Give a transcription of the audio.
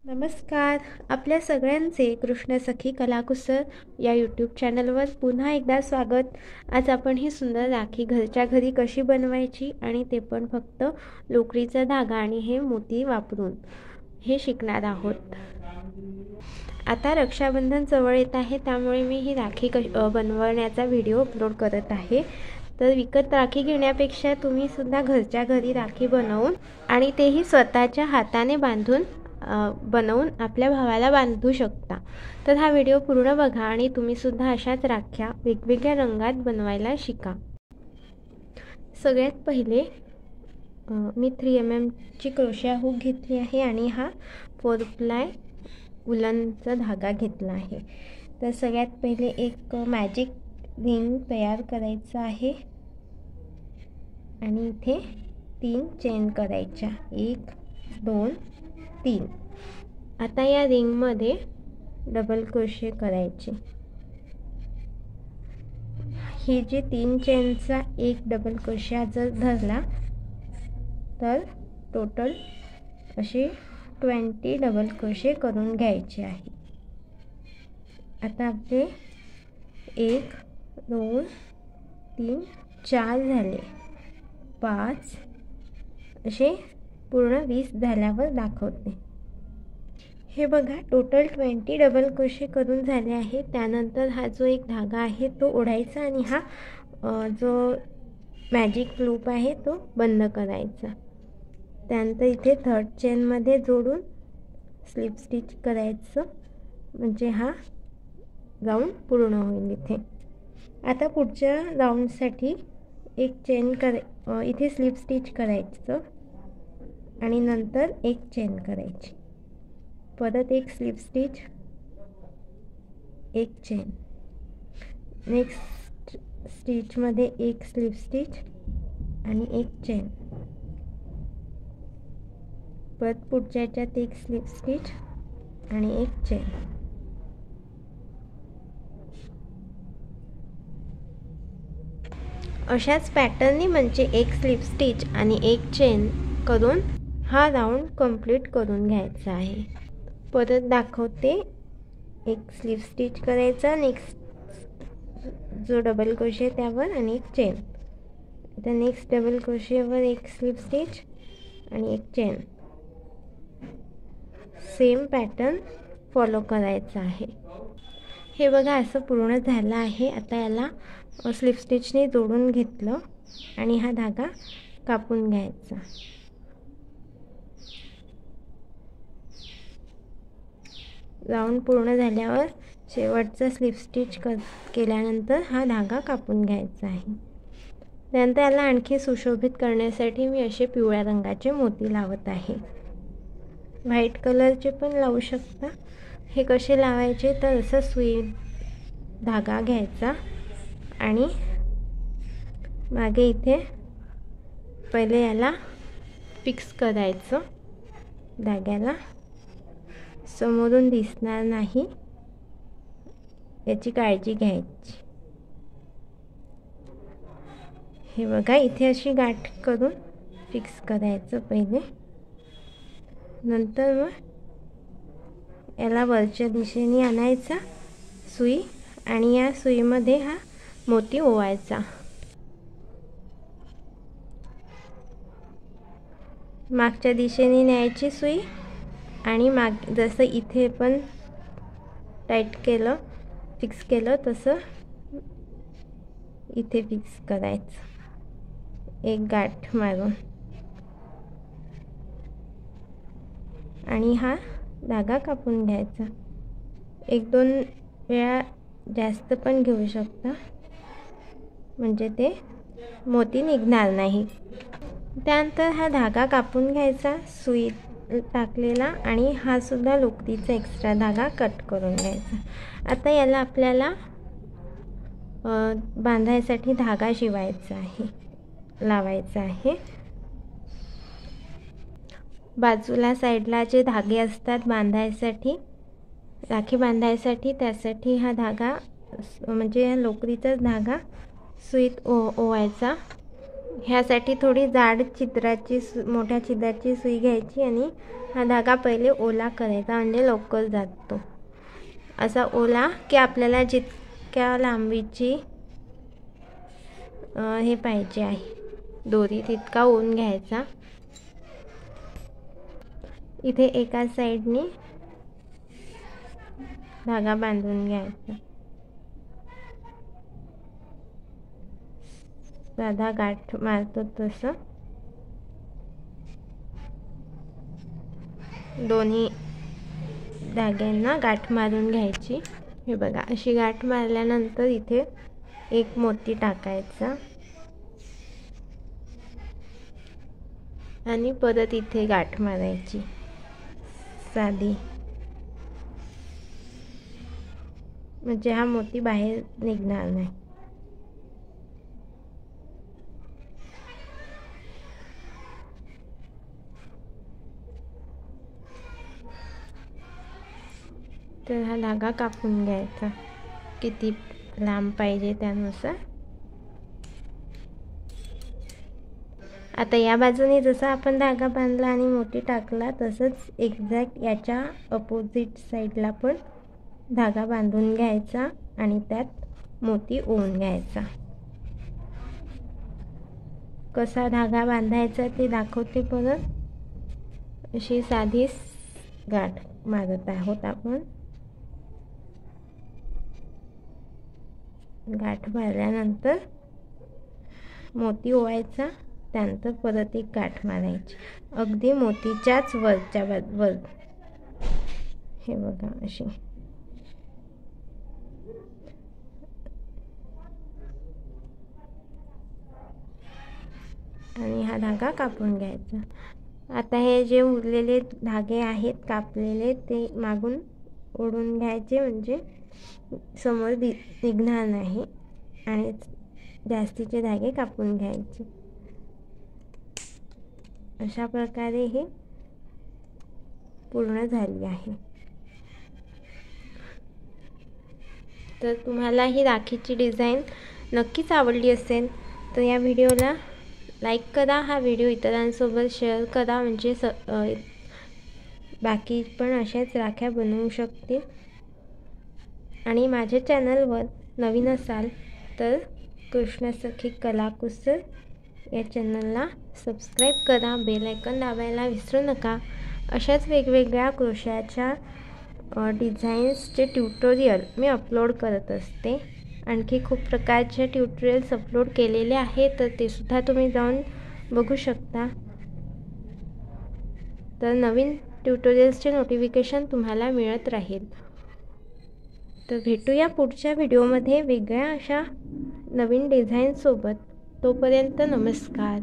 नमस्कार. आपल्या सगळ्यांचे कृष्ण सखी कलाकुसर या यूट्यूब चॅनलवर पुन्हा एकदा स्वागत. आज आपण ही सुंदर राखी घरच्या घरी कशी बनवायची आणि ते पण फक्त लोकरीचा धागा आणि हे मोती वापरून हे शिकणार आहोत. आता रक्षाबंधन जवळ येत आहे, त्यामुळे मी ही राखी बनवण्याचा व्हिडिओ अपलोड करत आहे. तर विकत राखी घेण्यापेक्षा तुम्ही सुद्धा घरच्या घरी राखी बनवून आणि तेही स्वतःच्या हाताने बनवून आपल्या भावाला बांधू शकता. तर हा व्हिडिओ पूर्ण बघा आणि तुम्ही सुद्धा अशाच राख्या वेगवेगळ्या रंगात बनवायला शिका. सगळ्यात पहिले मी 3mm ची क्रोशिया हुक घेतली आहे आणि हा 4 प्लाय उलनचा धागा घेतला आहे. तर सगळ्यात पहिले एक मॅजिक रिंग तयार करायचं आहे आणि इथे 3 चेन करायच्या, 1 2 3. आता या रिंगमध्ये डबल क्रोशे करायचे. ही जी 3 चेनचा एक डबल क्रोशिया जर धरला तर टोटल असे 20 डबल क्रोशे करून घ्यायचे आहे. आता आपले 1 2 3 4 झाले, 5 असे पूर्ण 20 झाल्यावर दाखवते. हे बघा, टोटल 20 डबल क्रोशे करून झाले आहे. त्यानंतर हा जो एक धागा आहे तो ओढायचा आणि हा जो मॅजिक लूप आहे तो बंद करायचा. त्यानंतर इथे 3rd चेनमध्ये जोडून स्लिप स्टिच करायचं, म्हणजे हा राऊंड पूर्ण होईल इथे. आता पुढच्या राऊंडसाठी एक चेन इथे स्लिप स्टिच करायचं आणि नंतर एक चेन करायची, परत एक स्लिप स्टिच, एक चेन, नेक्स्ट स्टिचमध्ये एक स्लिप स्टिच आणि एक चेन, परत पुढच्या याच्यात एक स्लिप स्टिच आणि एक चेन. अशाच पॅटर्ननी म्हणजे एक स्लिप स्टिच आणि एक चेन करून हा राऊंड कंप्लीट करून घ्यायचा आहे. परत दाखवते, एक स्लिप स्टिच करायचा, नेक्स्ट जो डबल क्रोशे त्यावर आणि एक चेन. आता नेक्स्ट डबल क्रोशेवर एक स्लिप स्टिच आणि एक चेन. सेम पॅटर्न फॉलो करायचा आहे. हे बघा, असं पूर्ण झालं आहे. आता याला स्लिप स्टिचने जोडून घेतलं आणि हा धागा कापून घ्यायचा. राऊंड पूर्ण झाल्यावर शेवटचा स्लिप स्टिच केल्यानंतर हा धागा कापून घ्यायचा आहे. त्यानंतर याला आणखी सुशोभित करण्यासाठी मी असे पिवळ्या रंगाचे मोती लावत आहे. व्हाईट कलरचे पण लावू शकता. हे कसे लावायचे तर असं सुई धागा घ्यायचा आणि मागे इथे पहिले याला फिक्स करायचं धाग्याला, समोरून दिसणार नाही याची काळजी घ्यायची. हे बघा, इथे अशी गाठ करून फिक्स करायचं पहिले. नंतर मग याला वरच्या दिशेने आणायचा सुई आणि या सुईमध्ये हा मोती ओवायचा. मागच्या दिशेने न्यायची सुई आणि जसं इथे पण टाईट केलं, फिक्स केलं तसं इथे फिक्स करायचं, एक गाठ मारून, आणि हा धागा कापून घ्यायचा. 1-2 वेळा जास्त पण घेऊ शकता, म्हणजे ते मोती निघणार नाही. त्यानंतर हा धागा कापून घ्यायचा सुई टाकलेला आणि हा सुद्धा लोकरीचा एक्स्ट्रा धागा कट करून घ्यायचा. आता याला आपल्याला बांधायसाठी धागा शिवायचा आहे, लावायचा आहे. बाजूला साईडला जे धागे असतात बांधायसाठी, राखी बांधायसाठी, त्यासाठी हा धागा म्हणजे लोकरीचा धागा सुईत ओवायचा ह्यासाठी थोडी जाड छिद्राची मोठ्या छिद्राची सुई घ्यायची आणि हा धागा पहिले ओला करायचा, म्हणजे लवकर जातो. असा ओला की आपल्याला जितक्या लांबीची हे पाहिजे आहे दोरी तितका ओवून घ्यायचा. इथे एका साईडने धागा बांधून घ्यायचा. साधा गाठ मारतो तसं दोन्ही धाग्यांना गाठ मारून घ्यायची. हे बघा, अशी गाठ मारल्यानंतर इथे एक मोती टाकायचा आणि परत इथे गाठ मारायची साधी, म्हणजे हा मोती बाहेर निघणार नाही. तर हा धागा कापून घ्यायचा, किती लांब पाहिजे त्यानुसार. आता या बाजूने जसा आपण धागा बांधला आणि मोती टाकला तसंच एक्झॅक्ट याच्या अपोजिट साईडला पण धागा बांधून घ्यायचा आणि त्यात मोती ओवून घ्यायचा. कसा धागा बांधायचा ते दाखवते परत. अशी साधी गाठ मारत आहोत आपण. गाठ मारल्यानंतर मोती ओवायचा, त्यानंतर परत एक गाठ मारायची अगदी मोतीच्याच वरच्या वर. हे बघा अशी. आणि हा धागा कापून घ्यायचा. आता हे जे उरलेले धागे आहेत कापलेले ते मागून ओढून घ्यायचे, म्हणजे समोर निघणार नाही, आणि जास्तीचे धागे कापून घ्यायचे. अशा प्रकारे हे पूर्ण झाली आहे. तर तुम्हाला ही राखीची डिझाईन नक्कीच आवडली असेल तर या व्हिडिओला लाईक करा. हा व्हिडिओ इतरांसोबत शेअर करा, म्हणजे बाकी पण अशाच राख्या बनवू शकतील. आणि माझ्या चॅनलवर नवीन असाल तर कृष्णसखी कलाकुसर या चॅनलला सबस्क्राईब करा. बेल आयकॉन दाबायला विसरू नका. अशाच वेगवेगळ्या क्रोशाच्या डिझाईन्सचे ट्युटोरियल मी अपलोड करत असते. आणखी खूप प्रकारचे ट्युटोरियल्स अपलोड केलेले आहेत, तर ते सुद्धा तुम्ही जाऊन बघू शकता. तर नवीन ट्युटोरियल्सचे नोटिफिकेशन तुम्हाला मिळत राहील. तर भेटूया पुढच्या व्हिडिओमध्ये वेगळ्या अशा नवीन डिझाईनसोबत. तोपर्यंत नमस्कार.